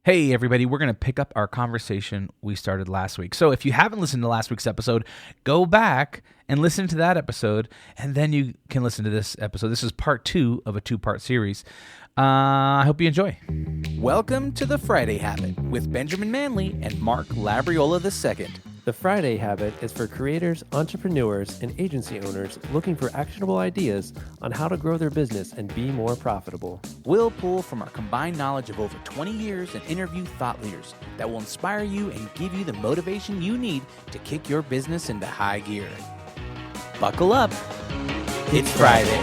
Hey, everybody, we're going to pick up our conversation we started last week. So if you haven't listened to last week's episode, go back and listen to that episode, and then you can listen to this episode. This is part 2 of a 2-part series. I hope you enjoy. Welcome to The Friday Habit with Benjamin Manley and Mark Labriola II. The Friday Habit is for creators, entrepreneurs, and agency owners looking for actionable ideas on how to grow their business and be more profitable. We'll pull from our combined knowledge of over 20 years and interview thought leaders that will inspire you and give you the motivation you need to kick your business into high gear. Buckle up. It's Friday.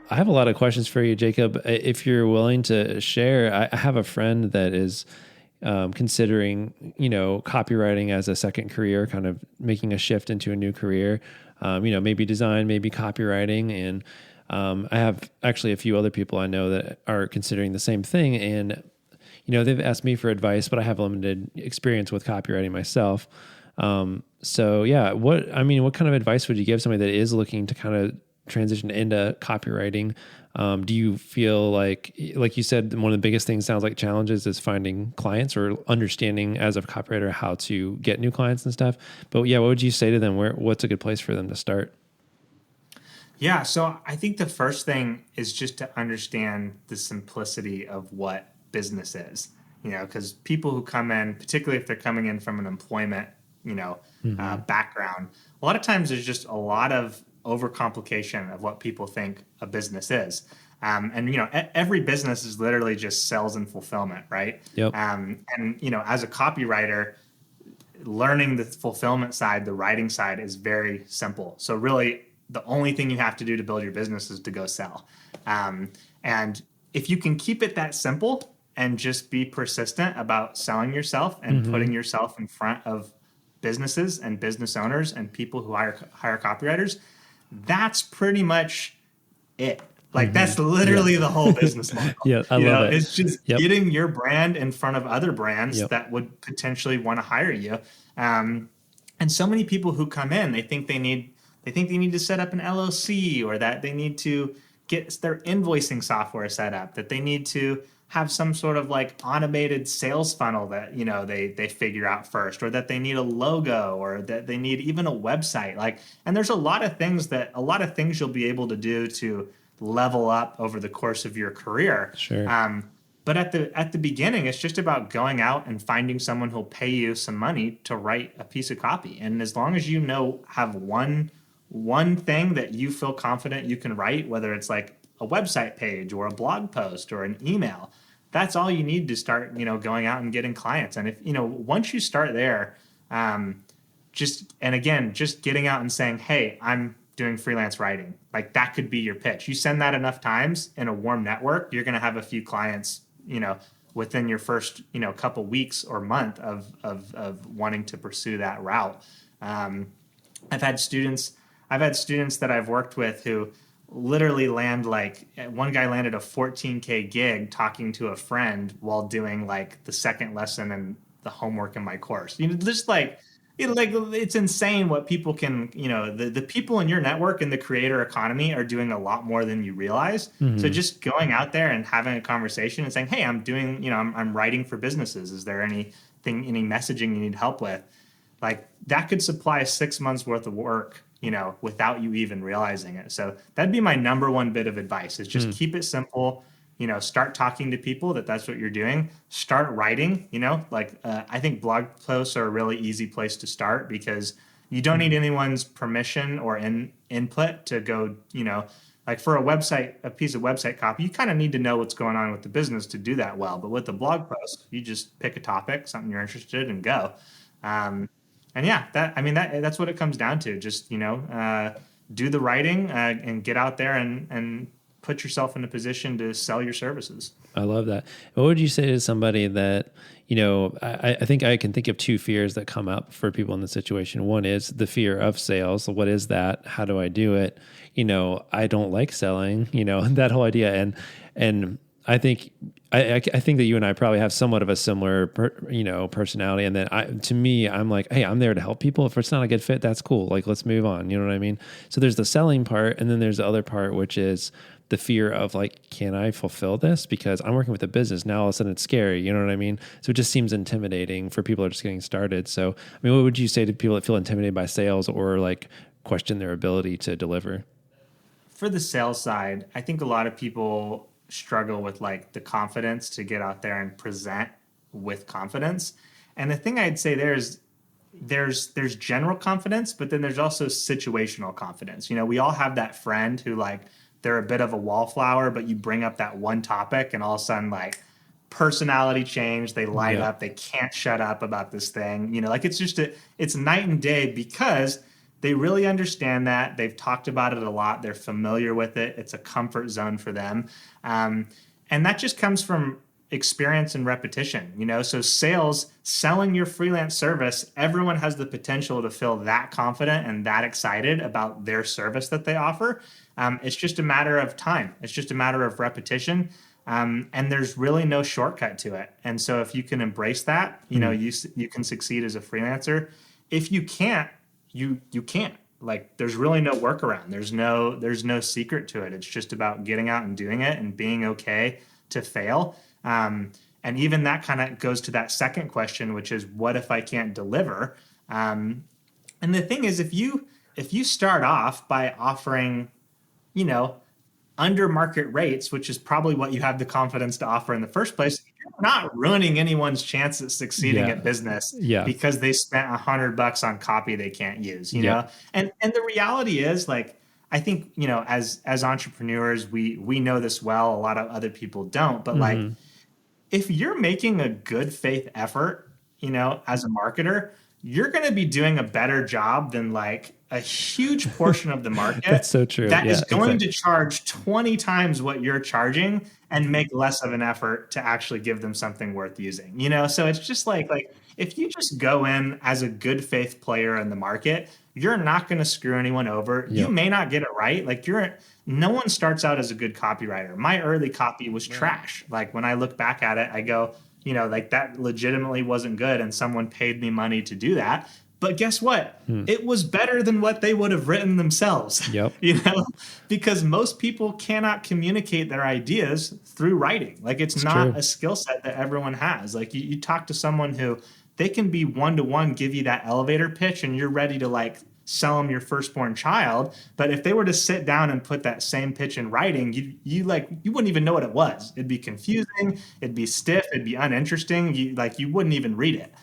I have a lot of questions for you, Jacob. If you're willing to share, I have a friend that is considering, copywriting as a second career, kind of making a shift into a new career, maybe design, maybe copywriting. And I have actually a few other people I know that are considering the same thing. And, they've asked me for advice, but I have limited experience with copywriting myself. What kind of advice would you give somebody that is looking to kind of transition into copywriting? Do you feel like you said, one of the biggest things sounds like challenges is finding clients or understanding as a copywriter how to get new clients and stuff. But yeah, what would you say to them? What's a good place for them to start? Yeah, so I think the first thing is just to understand the simplicity of what business is, because people who come in, particularly if they're coming in from an employment, background, a lot of times there's just a lot of overcomplication of what people think a business is. Every business is literally just sales and fulfillment, right? Yep. As a copywriter, learning the fulfillment side, the writing side is very simple. So really, the only thing you have to do to build your business is to go sell. And if you can keep it that simple and just be persistent about selling yourself and putting yourself in front of businesses and business owners and people who hire copywriters, that's pretty much it. Like that's literally the whole business model. Yeah, I love it. It's just getting your brand in front of other brands that would potentially want to hire you. And so many people who come in, they think they need to set up an LLC, or that they need to get their invoicing software set up, that they need to have some sort of like automated sales funnel that, they figure out first, or that they need a logo, or that they need even a website. And there's a lot of things you'll be able to do to level up over the course of your career. Sure. But at the beginning, it's just about going out and finding someone who'll pay you some money to write a piece of copy. And as long as have one thing that you feel confident you can write, whether it's like a website page or a blog post or an email, that's all you need to start, going out and getting clients. And if, once you start there, just getting out and saying, hey, I'm doing freelance writing, like that could be your pitch. You send that enough times in a warm network, you're going to have a few clients, within your first, couple weeks or month of wanting to pursue that route. I've had students that I've worked with who literally one guy landed a $14K gig talking to a friend while doing like the second lesson and the homework in my course. It's insane what people can, the people in your network in the creator economy are doing a lot more than you realize. So just going out there and having a conversation and saying, hey, I'm doing, I'm writing for businesses. Is there any messaging you need help with? Like that could supply 6 months worth of work, without you even realizing it. So that'd be my number one bit of advice, is just keep it simple. Start talking to people that's what you're doing. Start writing, I think blog posts are a really easy place to start, because you don't need anyone's permission or input to go, like for a piece of website copy, you kind of need to know what's going on with the business to do that well. But with the blog post, you just pick a topic, something you're interested in, and go. That's what it comes down to. Just, do the writing and get out there and put yourself in a position to sell your services. I love that. What would you say to somebody that, I think I can think of 2 fears that come up for people in this situation. One is the fear of sales. So what is that? How do I do it? I don't like selling, that whole idea. And I think that you and I probably have somewhat of a similar, personality. And then I'm like, hey, I'm there to help people. If it's not a good fit, that's cool. Like, let's move on. You know what I mean? So there's the selling part, and then there's the other part, which is the fear of like, can I fulfill this? Because I'm working with a business now, all of a sudden it's scary. You know what I mean? So it just seems intimidating for people that are just getting started. So, I mean, what would you say to people that feel intimidated by sales or like question their ability to deliver? For the sales side, I think a lot of people struggle with like the confidence to get out there and present with confidence. And the thing I'd say there is there's general confidence, but then there's also situational confidence. You know, we all have that friend who like they're a bit of a wallflower, but you bring up that one topic and all of a sudden like personality change, they light up, they can't shut up about this thing. You know, like it's night and day because they really understand that. They've talked about it a lot. They're familiar with it. It's a comfort zone for them. And that just comes from experience and repetition, you know? So selling your freelance service, everyone has the potential to feel that confident and that excited about their service that they offer. It's just a matter of time. It's just a matter of repetition. And there's really no shortcut to it. And so if you can embrace that, you know, you can succeed as a freelancer. If you can't, you can't. Like there's really no workaround. There's no secret to it. It's just about getting out and doing it and being okay to fail. And even that kind of goes to that second question, which is what if I can't deliver? And the thing is, if you start off by offering, you know, under market rates, which is probably what you have the confidence to offer in the first place, you're not ruining anyone's chance at succeeding at business because they spent $100 on copy they can't use, you know? And the reality is like, I think, you know, as entrepreneurs, we know this well, a lot of other people don't, but like, if you're making a good faith effort, you know, as a marketer, you're going to be doing a better job than like a huge portion of the market. That's so true. That is going to charge 20 times what you're charging and make less of an effort to actually give them something worth using, you know? So it's just like if you just go in as a good faith player in the market, you're not going to screw anyone over. You may not get it right. Like no one starts out as a good copywriter. My early copy was trash. Like when I look back at it, I go, you know, like that legitimately wasn't good and someone paid me money to do that. But guess what? It was better than what they would have written themselves. You know, because most people cannot communicate their ideas through writing. Like it's not a skill set that everyone has. Like you talk to someone who they can be one-to-one, give you that elevator pitch and you're ready to like sell them your firstborn child. But if they were to sit down and put that same pitch in writing, you wouldn't even know what it was. It'd be confusing. It'd be stiff. It'd be uninteresting. You wouldn't even read it.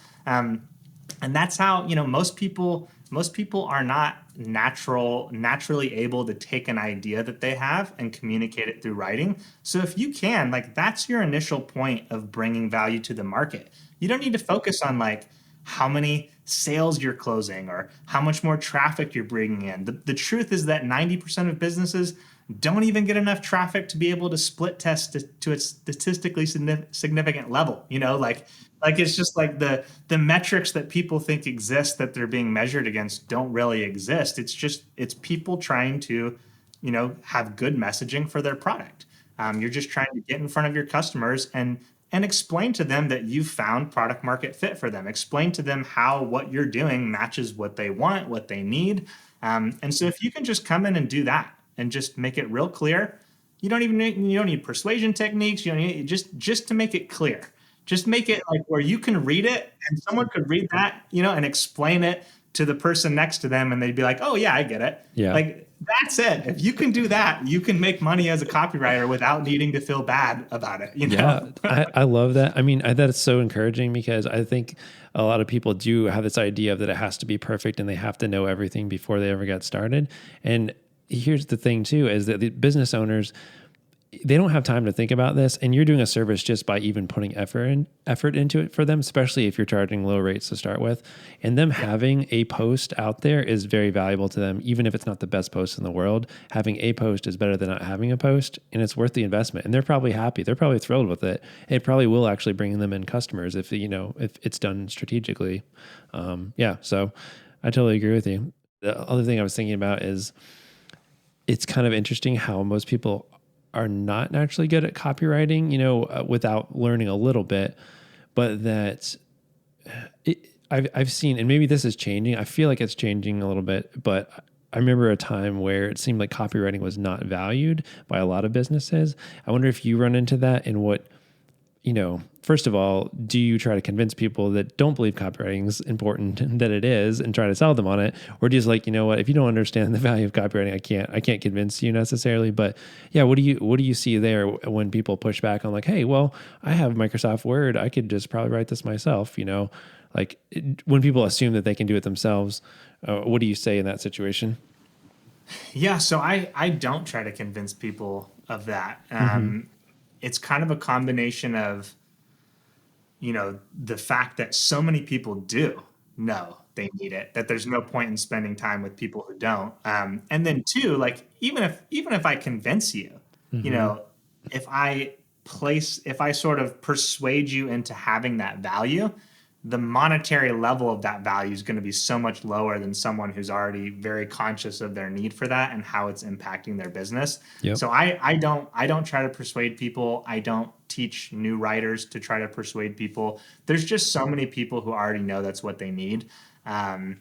And that's how, you know, most people are not naturally able to take an idea that they have and communicate it through writing. So if you can, like, that's your initial point of bringing value to the market. You don't need to focus on like how many sales you're closing or how much more traffic you're bringing in. The truth is that 90% of businesses don't even get enough traffic to be able to split test to a statistically significant level. You know, like it's just like the metrics that people think exist that they're being measured against don't really exist. It's people trying to, you know, have good messaging for their product. You're just trying to get in front of your customers and explain to them that you've found product market fit for them. Explain to them how what you're doing matches what they want, what they need. And so if you can just come in and do that and just make it real clear, you don't need persuasion techniques. You don't need just to make it clear. Just make it like where you can read it and someone could read that, you know, and explain it to the person next to them and they'd be like, oh yeah, I get it. Yeah. Like that's it. If you can do that, you can make money as a copywriter without needing to feel bad about it. You know? Yeah, I love that. I mean, that's so encouraging because I think a lot of people do have this idea of that it has to be perfect and they have to know everything before they ever get started. And here's the thing too, is that the business owners, they don't have time to think about this, and you're doing a service just by even putting effort into it for them, especially if you're charging low rates to start with. And them having a post out there is very valuable to them, even if it's not the best post in the world. Having a post is better than not having a post, and it's worth the investment. And they're probably happy. They're probably thrilled with it. It probably will actually bring them in customers if it's done strategically. So I totally agree with you. The other thing I was thinking about is it's kind of interesting how most people are not naturally good at copywriting, you know, without learning a little bit, but that I've seen, and maybe this is changing. I feel like it's changing a little bit, but I remember a time where it seemed like copywriting was not valued by a lot of businesses. I wonder if you run into that, and what, first of all, do you try to convince people that don't believe copywriting is important that it is, and try to sell them on it? Or do you just like, what, if you don't understand the value of copywriting, I can't convince you necessarily. But yeah, what do you see there when people push back on like, hey, well, I have Microsoft Word, I could just probably write this myself, like when people assume that they can do it themselves, what do you say in that situation? Yeah, so I don't try to convince people of that. It's kind of a combination of, the fact that so many people do know they need it, that there's no point in spending time with people who don't. And then two, like even if I convince you, if I sort of persuade you into having that value, the monetary level of that value is going to be so much lower than someone who's already very conscious of their need for that and how it's impacting their business. Yep. So I don't try to persuade people. I don't teach new writers to try to persuade people. There's just so many people who already know that's what they need. And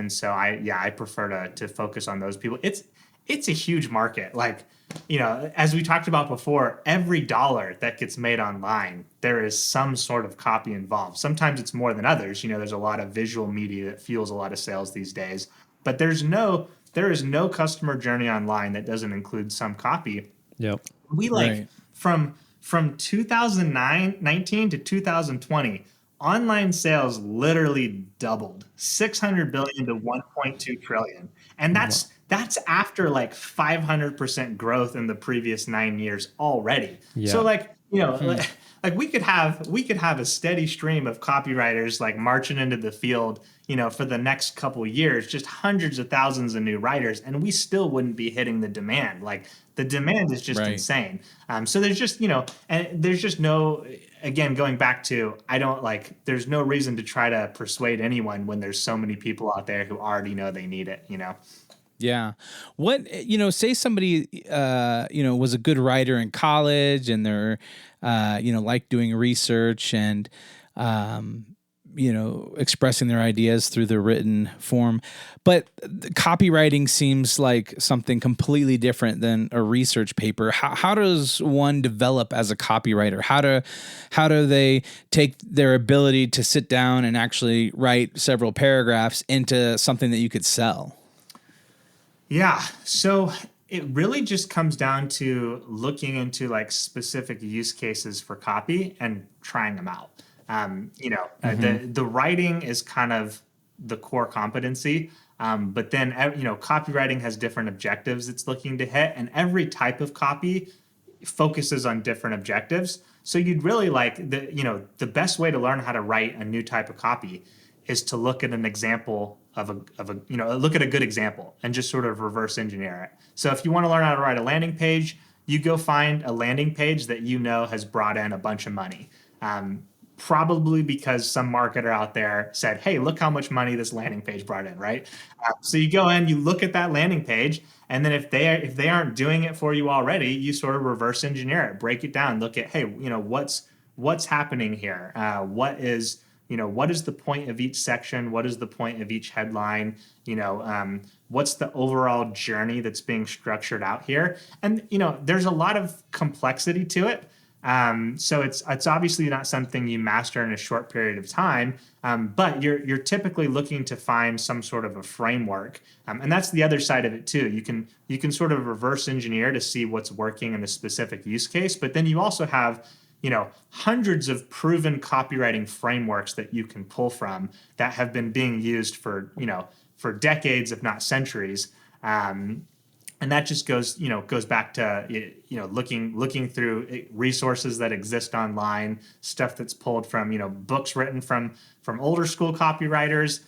so I prefer to focus on those people. It's a huge market. Like, as we talked about before, every dollar that gets made online, there is some sort of copy involved. Sometimes it's more than others. There's a lot of visual media that fuels a lot of sales these days, but there is no customer journey online that doesn't include some copy. Yep. We from 2019 to 2020, online sales literally doubled, 600 billion to 1.2 trillion. And that's after like 500% growth in the previous 9 years already. Yeah. So like, like we could have a steady stream of copywriters like marching into the field, for the next couple of years, just hundreds of thousands of new writers, and we still wouldn't be hitting the demand. Like the demand is just insane. So there's just, and there's just no, again, going back to, there's no reason to try to persuade anyone when there's so many people out there who already know they need it, Yeah. What, say somebody, was a good writer in college and they're, like doing research and, expressing their ideas through the written form. But copywriting seems like something completely different than a research paper. How does one develop as a copywriter? How do they take their ability to sit down and actually write several paragraphs into something that you could sell? Yeah. So it really just comes down to looking into like specific use cases for copy and trying them out. The writing is kind of the core competency. But then, copywriting has different objectives it's looking to hit, and every type of copy focuses on different objectives. So you'd really the best way to learn how to write a new type of copy is to look at an example look at a good example and just sort of reverse engineer it. So if you want to learn how to write a landing page, you go find a landing page that has brought in a bunch of money. Probably because some marketer out there said, hey, look how much money this landing page brought in, right? So you go in, you look at that landing page, and then if they aren't doing it for you already, you sort of reverse engineer it, break it down, look at, hey, what's happening here? What is the point of each section? What is the point of each headline? What's the overall journey that's being structured out here? And, there's a lot of complexity to it. So it's obviously not something you master in a short period of time, but you're typically looking to find some sort of a framework. And that's the other side of it too. You can sort of reverse engineer to see what's working in a specific use case, but then you also have hundreds of proven copywriting frameworks that you can pull from that have been being used for decades, if not centuries. And that just goes back to, looking through resources that exist online, stuff that's pulled from, books written from older school copywriters,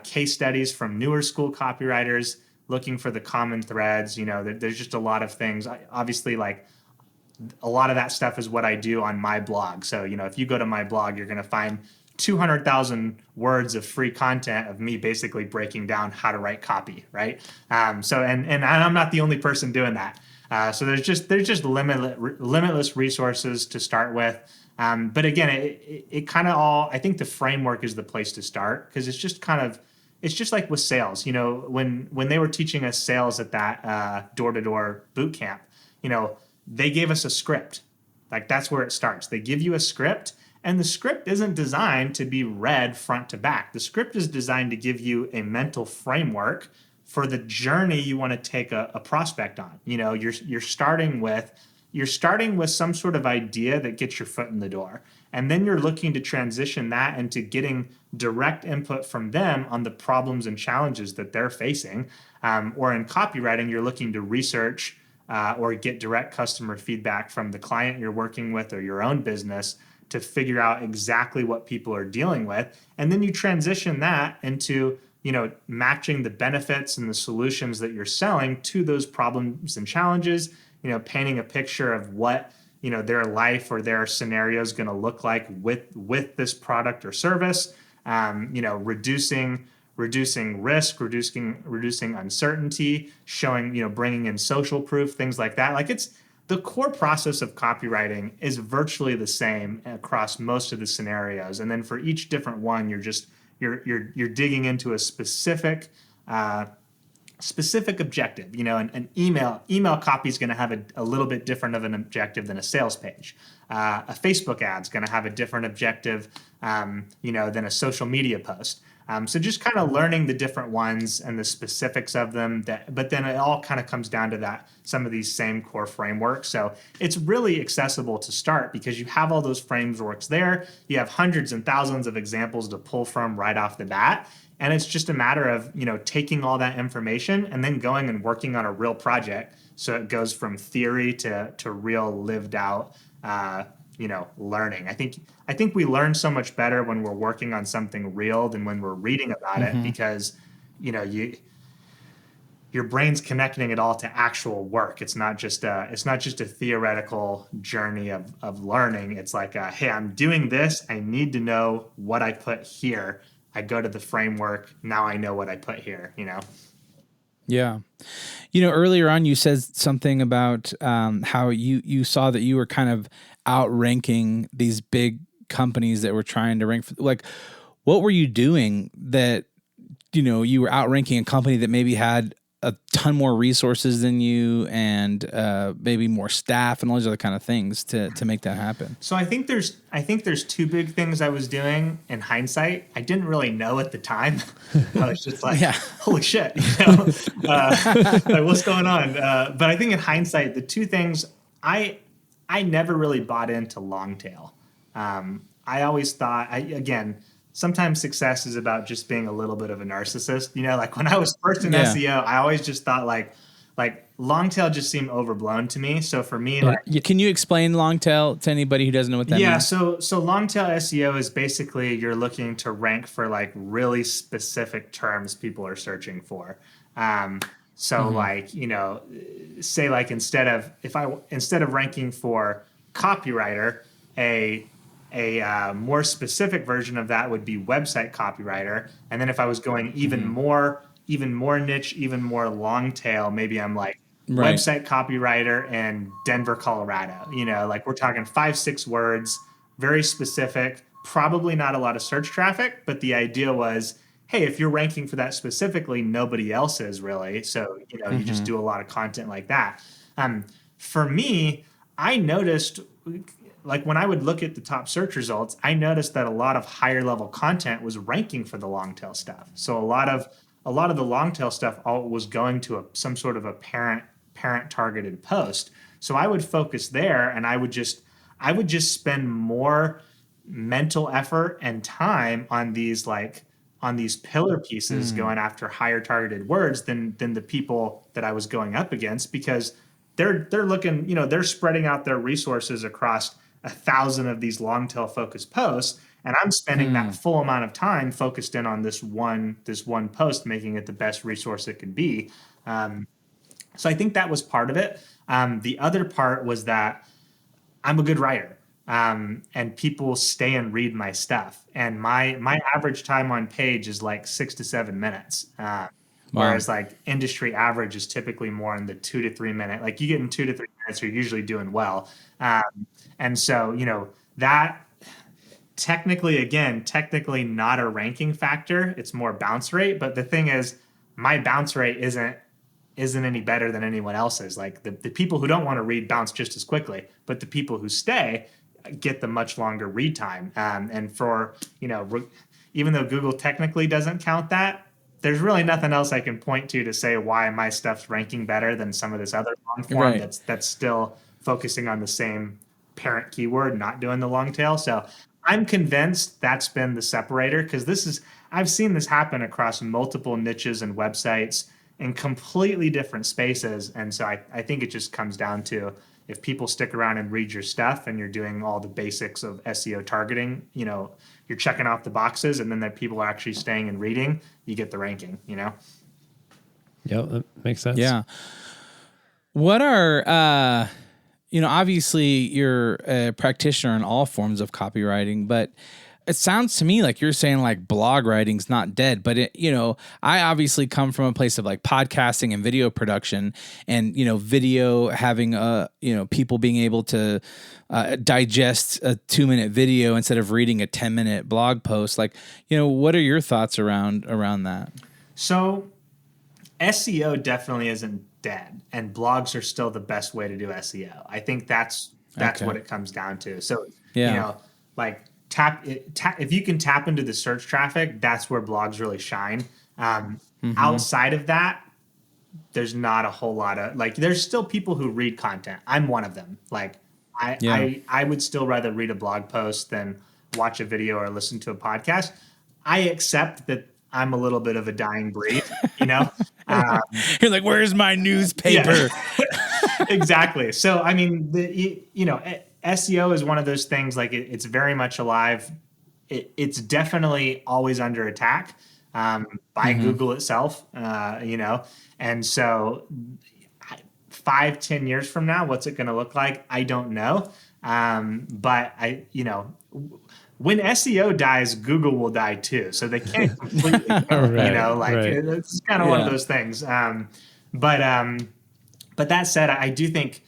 case studies from newer school copywriters, looking for the common threads. There's just a lot of things. Obviously, a lot of that stuff is what I do on my blog. So, if you go to my blog, you're going to find 200,000 words of free content of me basically breaking down how to write copy, right? So I'm not the only person doing that. So there's just limitless resources to start with. But again, it kind of I think the framework is the place to start, because it's just kind of, it's just like with sales. When they were teaching us sales at that door-to-door boot camp, they gave us a script. Like that's where it starts. They give you a script, and the script isn't designed to be read front to back. The script is designed to give you a mental framework for the journey you want to take a prospect on. You're starting with some sort of idea that gets your foot in the door. And then you're looking to transition that into getting direct input from them on the problems and challenges that they're facing. Or in copywriting, you're looking to research or get direct customer feedback from the client you're working with or your own business to figure out exactly what people are dealing with. And then you transition that into matching the benefits and the solutions that you're selling to those problems and challenges, painting a picture of what their life or their scenario is going to look like with this product or service, reducing risk, reducing uncertainty, showing, bringing in social proof, things like that. Like it's the core process of copywriting is virtually the same across most of the scenarios. And then for each different one, you're digging into a specific objective. An email copy is going to have a little bit different of an objective than a sales page. A Facebook ad is going to have a different objective, than a social media post. So just kind of learning the different ones and the specifics of them. But then it all kind of comes down to some of these same core frameworks. So it's really accessible to start because you have all those frameworks there. You have hundreds and thousands of examples to pull from right off the bat. And it's just a matter of, taking all that information and then going and working on a real project. So it goes from theory to real lived out, learning. I think we learn so much better when we're working on something real than when we're reading about it because, your brain's connecting it all to actual work. It's not just a theoretical journey of learning. It's like, hey, I'm doing this. I need to know what I put here. I go to the framework. Now I know what I put here, Yeah. Earlier on, you said something about how you saw that you were kind of outranking these big companies that were trying to rank for, like, what were you doing that, you were outranking a company that maybe had a ton more resources than you and maybe more staff and all these other kind of things to make that happen? So I think there's two big things I was doing in hindsight. I didn't really know at the time. I was just like, holy shit, like what's going on? But I think in hindsight, the two things I never really bought into long tail. I always thought, sometimes success is about just being a little bit of a narcissist. Like when I was first in SEO, I always just thought like long tail just seemed overblown to me. So for me, can you explain long tail to anybody who doesn't know what that means? So long tail SEO is basically you're looking to rank for like really specific terms people are searching for. Like, say like instead of ranking for copywriter, a more specific version of that would be website copywriter. And then if I was going even more niche, even more long tail, maybe I'm like website copywriter in Denver, Colorado. Like we're talking 5-6 words, very specific, probably not a lot of search traffic, but the idea was, hey, if you're ranking for that specifically, nobody else is really. So, you just do a lot of content like that. For me, I noticed, like when I would look at the top search results, I noticed that a lot of higher level content was ranking for the long tail stuff. So a lot of the long tail stuff was going to some sort of a parent targeted post. So I would focus there, and I would just spend more mental effort and time on these pillar pieces going after higher targeted words than the people that I was going up against, because they're looking, they're spreading out their resources across 1,000 of these long tail focused posts, and I'm spending that full amount of time focused in on this one post, making it the best resource it could be. So I think that was part of it. The other part was that I'm a good writer, and people stay and read my stuff, and my average time on page is like 6 to 7 minutes. Whereas like industry average is typically more in the 2 to 3 minute. Like you get in 2 to 3 minutes, you're usually doing well. And so, that technically not a ranking factor. It's more bounce rate. But the thing is, my bounce rate isn't any better than anyone else's. Like the people who don't want to read bounce just as quickly, but the people who stay get the much longer read time. And for, even though Google technically doesn't count that, there's really nothing else I can point to say why my stuff's ranking better than some of this other long form that's still focusing on the same parent keyword, not doing the long tail. So I'm convinced that's been the separator, because I've seen this happen across multiple niches and websites in completely different spaces. And so I think it just comes down to, if people stick around and read your stuff and you're doing all the basics of SEO targeting, you're checking off the boxes, and then that people are actually staying and reading, you get the ranking, Yeah, that makes sense. Yeah. What are, obviously you're a practitioner in all forms of copywriting, but it sounds to me like you're saying like blog writing's not dead, but I obviously come from a place of like podcasting and video production, and, video having people being able to digest a 2-minute video instead of reading a 10-minute blog post. Like, what are your thoughts around that? So SEO definitely isn't dead, and blogs are still the best way to do SEO. I think that's Okay. what it comes down to. So, Yeah. if you can tap into the search traffic, that's where blogs really shine. Outside of that, there's not a whole lot of, there's still people who read content. I'm one of them. I would still rather read a blog post than watch a video or listen to a podcast. I accept that I'm a little bit of a dying breed, You're like, where's my newspaper? Yeah. Exactly. So, I mean, SEO is one of those things, it's very much alive. It's definitely always under attack by Google itself, and so 5-10 years from now, what's it going to look like? I don't know. But when SEO dies, Google will die too. So they can't completely, it's kind of one of those things. But that said, I do think,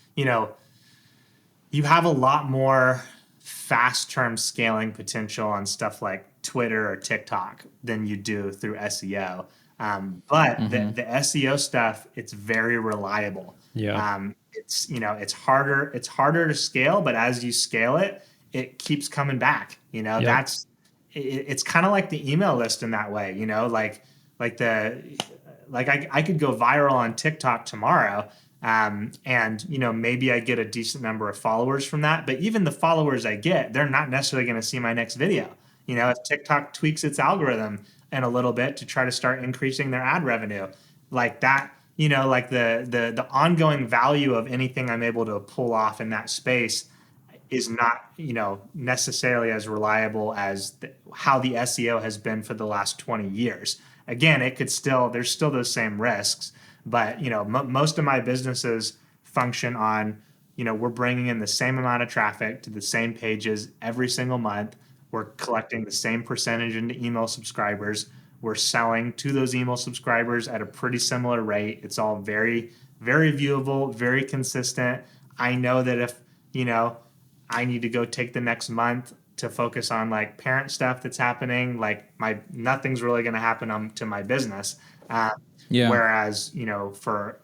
you have a lot more fast term scaling potential on stuff like Twitter or TikTok than you do through SEO. But the SEO stuff, it's very reliable. Yeah. It's harder to scale, but as you scale it, it keeps coming back. It's kind of like the email list in that way, I could go viral on TikTok tomorrow. And maybe I get a decent number of followers from that, but even the followers I get, they're not necessarily going to see my next video. If TikTok tweaks its algorithm in a little bit to try to start increasing their ad revenue, like that, the ongoing value of anything I'm able to pull off in that space is not, necessarily as reliable as how the SEO has been for the last 20 years. Again, there's still those same risks. But, most of my businesses function on, we're bringing in the same amount of traffic to the same pages every single month. We're collecting the same percentage into email subscribers. We're selling to those email subscribers at a pretty similar rate. It's all very, very viewable, very consistent. I know that if, I need to go take the next month to focus on parent stuff that's happening, nothing's really going to happen to my business. Whereas,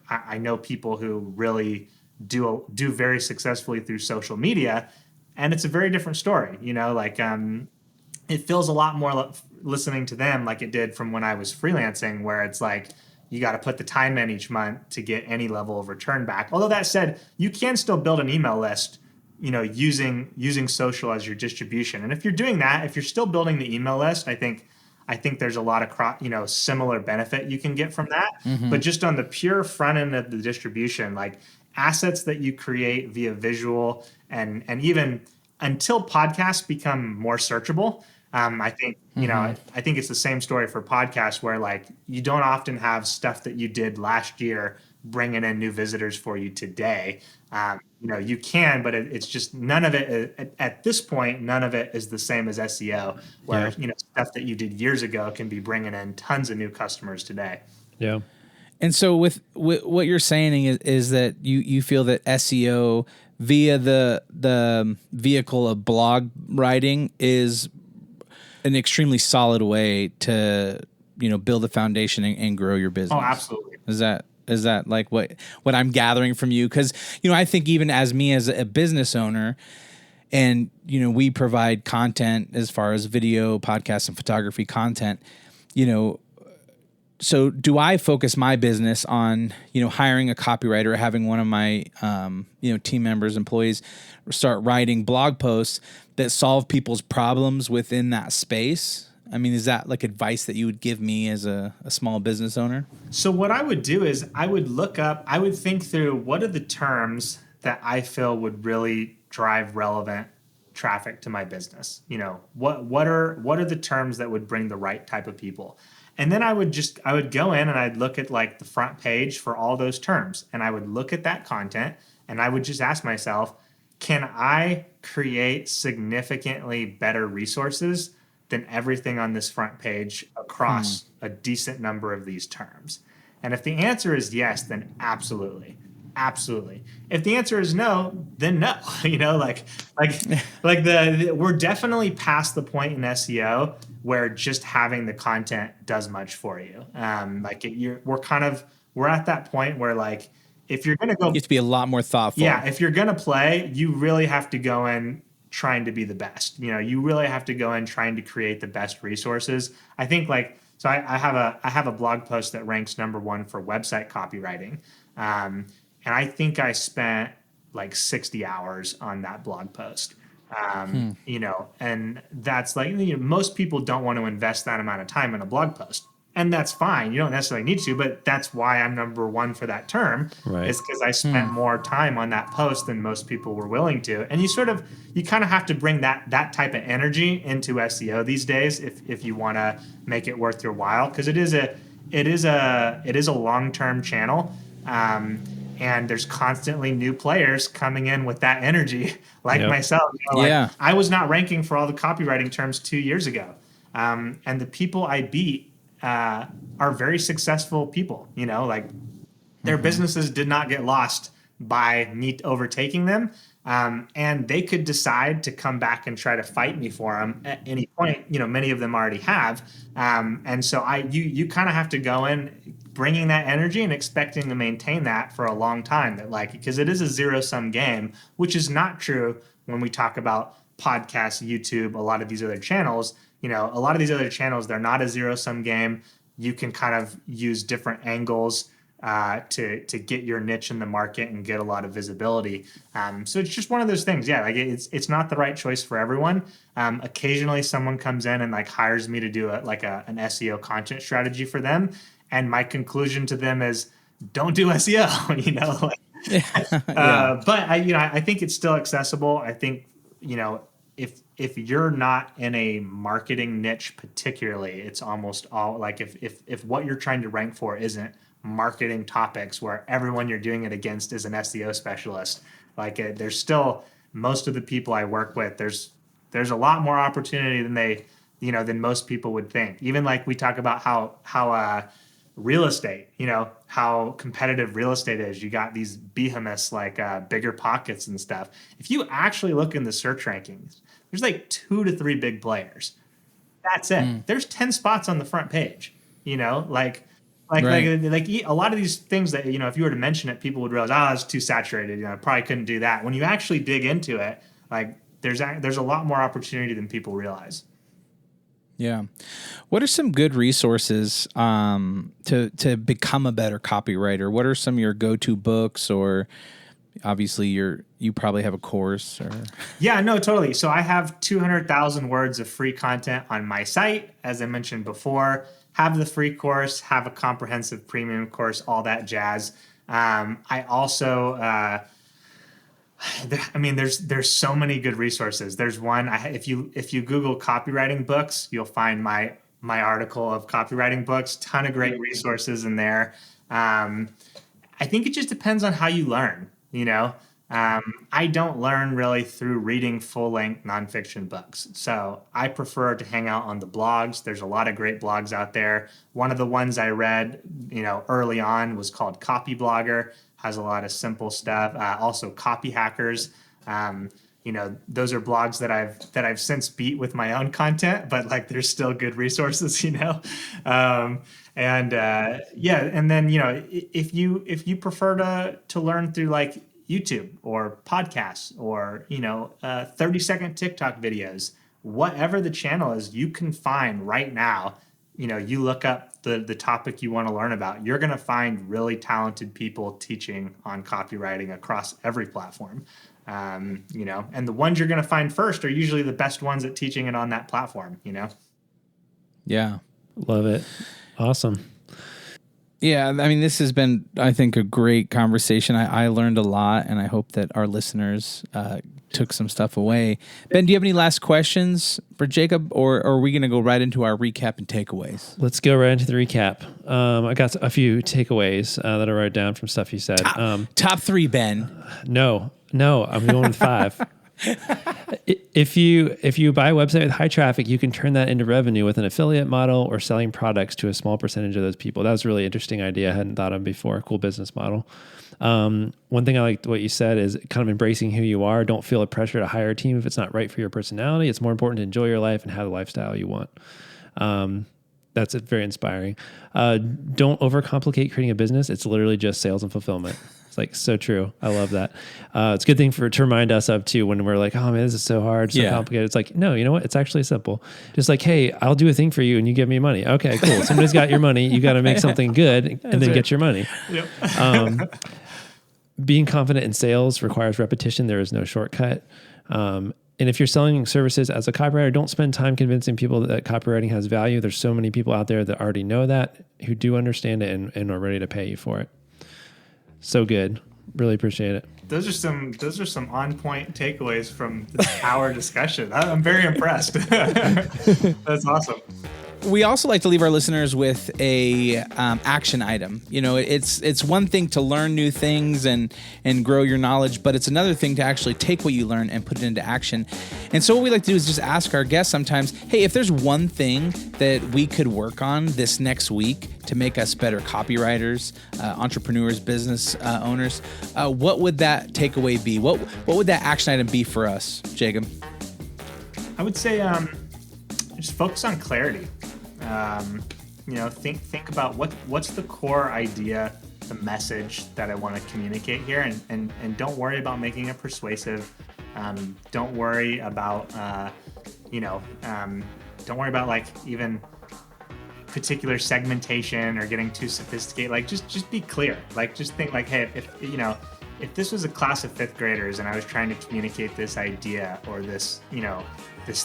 I know people who really do very successfully through social media, and it's a very different story. It feels a lot more listening to them like it did from when I was freelancing, where it's you got to put the time in each month to get any level of return back. Although that said, you can still build an email list, using social as your distribution. And if you're doing that, if you're still building the email list, I think there's a lot of similar benefit you can get from that. But just on the pure front end of the distribution, assets that you create via visual and even until podcasts become more searchable, I think I think it's the same story for podcasts, where you don't often have stuff that you did last year bringing in new visitors for you today. You can, but it's just none of it at this point. None of it is the same as SEO, where stuff that you did years ago can be bringing in tons of new customers today. Yeah. And so with what you're saying is that you feel that SEO via the vehicle of blog writing is an extremely solid way to, build a foundation and grow your business. Oh, absolutely. Is that like what I'm gathering from you? Because, I think even as me as a business owner, and, we provide content as far as video, podcast, and photography content, so do I focus my business on, hiring a copywriter, having one of my, team members, employees start writing blog posts that solve people's problems within that space? I mean, is that like advice that you would give me as a small business owner? So what I would do is I would think through what are the terms that I feel would really drive relevant traffic to my business. What are the terms that would bring the right type of people? And then I would go in and I'd look at like the front page for all those terms. And I would look at that content and I would just ask myself, can I create significantly better resources than everything on this front page across a decent number of these terms? And if the answer is yes, then absolutely. Absolutely. If the answer is no, then no. We're definitely past the point in SEO where just having the content does much for you. We're at that point where like if you're gonna go, You have to be a lot more thoughtful. yeah, if you're gonna play, you really have to go in trying to be the best. You really have to go in trying to create the best resources. I think so I have a blog post that ranks number 1 for website copywriting. And I think I spent like 60 hours on that blog post. And that's like, most people don't want to invest that amount of time in a blog post. And that's fine. You don't necessarily need to, but that's why I'm number 1 for that term. Right. Is because I spent more time on that post than most people were willing to. And you kind of have to bring that type of energy into SEO these days if you want to make it worth your while, because it is a long-term channel. And there's constantly new players coming in with that energy, like myself. I was not ranking for all the copywriting terms 2 years ago. And the people I beat are very successful people. Their businesses did not get lost by me overtaking them. And they could decide to come back and try to fight me for them at any point. Many of them already have. And so you kind of have to go in bringing that energy and expecting to maintain that for a long time, because it is a zero-sum game, which is not true when we talk about podcasts, YouTube, a lot of these other channels. A lot of these other channels, they're not a zero-sum game. You can kind of use different angles to get your niche in the market and get a lot of visibility. So it's just one of those things. Yeah, it's not the right choice for everyone. Occasionally someone comes in and hires me to do an SEO content strategy for them. And my conclusion to them is, don't do SEO, But I think it's still accessible. I think, if you're not in a marketing niche particularly, it's almost all if what you're trying to rank for isn't marketing topics where everyone you're doing it against is an SEO specialist, there's still, most of the people I work with, there's a lot more opportunity than most people would think. Even we talk about how real estate, how competitive real estate is. You got these behemoths Bigger Pockets and stuff. If you actually look in the search rankings, there's 2 to 3 big players. That's it. There's 10 spots on the front page. Right. A lot of these things that if you were to mention it, people would realize, it's too saturated. I probably couldn't do that. When you actually dig into it, there's a lot more opportunity than people realize. Yeah. What are some good resources to become a better copywriter? What are some of your go-to books, or obviously you probably have a course or? Yeah, no, totally. So I have 200,000 words of free content on my site. As I mentioned before, have the free course, have a comprehensive premium course, all that jazz. I also, there's so many good resources. There's one, if you Google copywriting books, you'll find my article of copywriting books. Ton of great resources in there. I think it just depends on how you learn. I don't learn really through reading full-length nonfiction books. So I prefer to hang out on the blogs. There's a lot of great blogs out there. One of the ones I read, early on was called Copy Blogger, has a lot of simple stuff. Also Copy Hackers. Those are blogs that I've since beat with my own content, but like there's still good resources, And then, if you prefer to learn through like YouTube or podcasts or, 30-second TikTok videos, whatever the channel is, you can find right now, you look up the topic you want to learn about, you're going to find really talented people teaching on copywriting across every platform. And the ones you're going to find first are usually the best ones at teaching it on that platform, Yeah. Love it. Awesome. Yeah, I mean, this has been, I think, a great conversation. I learned a lot, and I hope that our listeners took some stuff away. Ben, do you have any last questions for Jacob, or are we going to go right into our recap and takeaways? Let's go right into the recap. I got a few takeaways that I wrote down from stuff you said. Top 3, Ben. No, I'm going with 5. If you buy a website with high traffic, you can turn that into revenue with an affiliate model or selling products to a small percentage of those people. That was a really interesting idea. I hadn't thought of before. Cool business model. One thing I liked what you said is kind of embracing who you are. Don't feel a pressure to hire a team if it's not right for your personality. It's more important to enjoy your life and have the lifestyle you want. That's very inspiring. Don't overcomplicate creating a business. It's literally just sales and fulfillment. It's like so true. I love that. It's a good thing to remind us of too when we're like, oh man, this is so hard, so complicated. It's like, no, you know what? It's actually simple. Just like, hey, I'll do a thing for you and you give me money. Okay, cool. Somebody's got your money. You got to make something good and then get your money. Yep. Being confident in sales requires repetition. There is no shortcut. And if you're selling services as a copywriter, don't spend time convincing people that copywriting has value. There's so many people out there that already know that, who do understand it and are ready to pay you for it. So good. Really appreciate it. Those are some on point takeaways from this hour discussion. I'm very impressed. That's awesome. We also like to leave our listeners with a action item. It's one thing to learn new things and grow your knowledge, but it's another thing to actually take what you learn and put it into action. And so what we like to do is just ask our guests sometimes, hey, if there's one thing that we could work on this next week to make us better copywriters, entrepreneurs, business owners, what would that takeaway be? What would that action item be for us, Jacob? I would say just focus on clarity. Think about what's the core idea, the message that I want to communicate here, and don't worry about making it persuasive. Don't worry about don't worry about like even particular segmentation or getting too sophisticated. Like just be clear. Like just think like, hey, if this was a class of 5th graders and I was trying to communicate this idea or this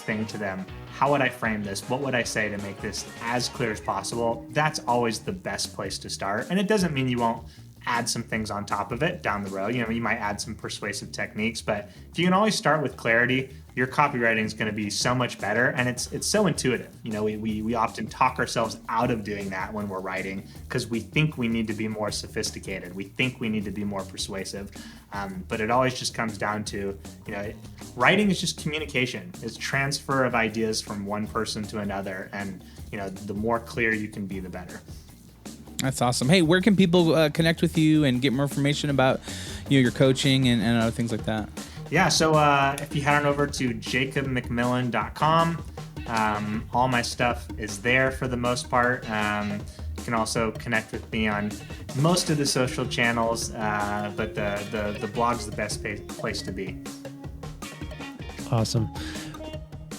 thing to them, how would I frame this? What would I say to make this as clear as possible? That's always the best place to start. And it doesn't mean you won't add some things on top of it down the road. You might add some persuasive techniques, but if you can always start with clarity, your copywriting is going to be so much better. And it's so intuitive. We often talk ourselves out of doing that when we're writing because we think we need to be more sophisticated. We think we need to be more persuasive. But it always just comes down to, writing is just communication. It's transfer of ideas from one person to another. And, the more clear you can be, the better. That's awesome. Hey, where can people connect with you and get more information about your coaching and other things like that? Yeah, so if you head on over to jacobmcmillen.com, all my stuff is there for the most part. You can also connect with me on most of the social channels, but the blog's the best place to be. Awesome.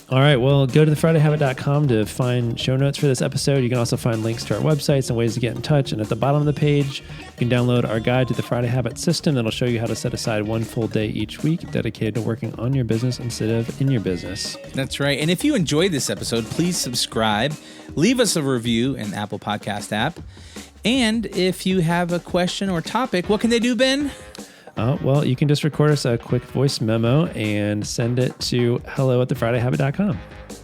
All right, well, go to thefridayhabit.com to find show notes for this episode. You can also find links to our websites and ways to get in touch. And at the bottom of the page, you can download our guide to the Friday Habit system that'll show you how to set aside one full day each week dedicated to working on your business instead of in your business. That's right. And if you enjoyed this episode, please subscribe. Leave us a review in the Apple Podcast app. And if you have a question or topic, what can they do, Ben? Well, you can just record us a quick voice memo and send it to hello@thefridayhabit.com.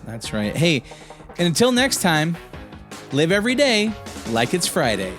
That's right. Hey, and until next time, live every day like it's Friday.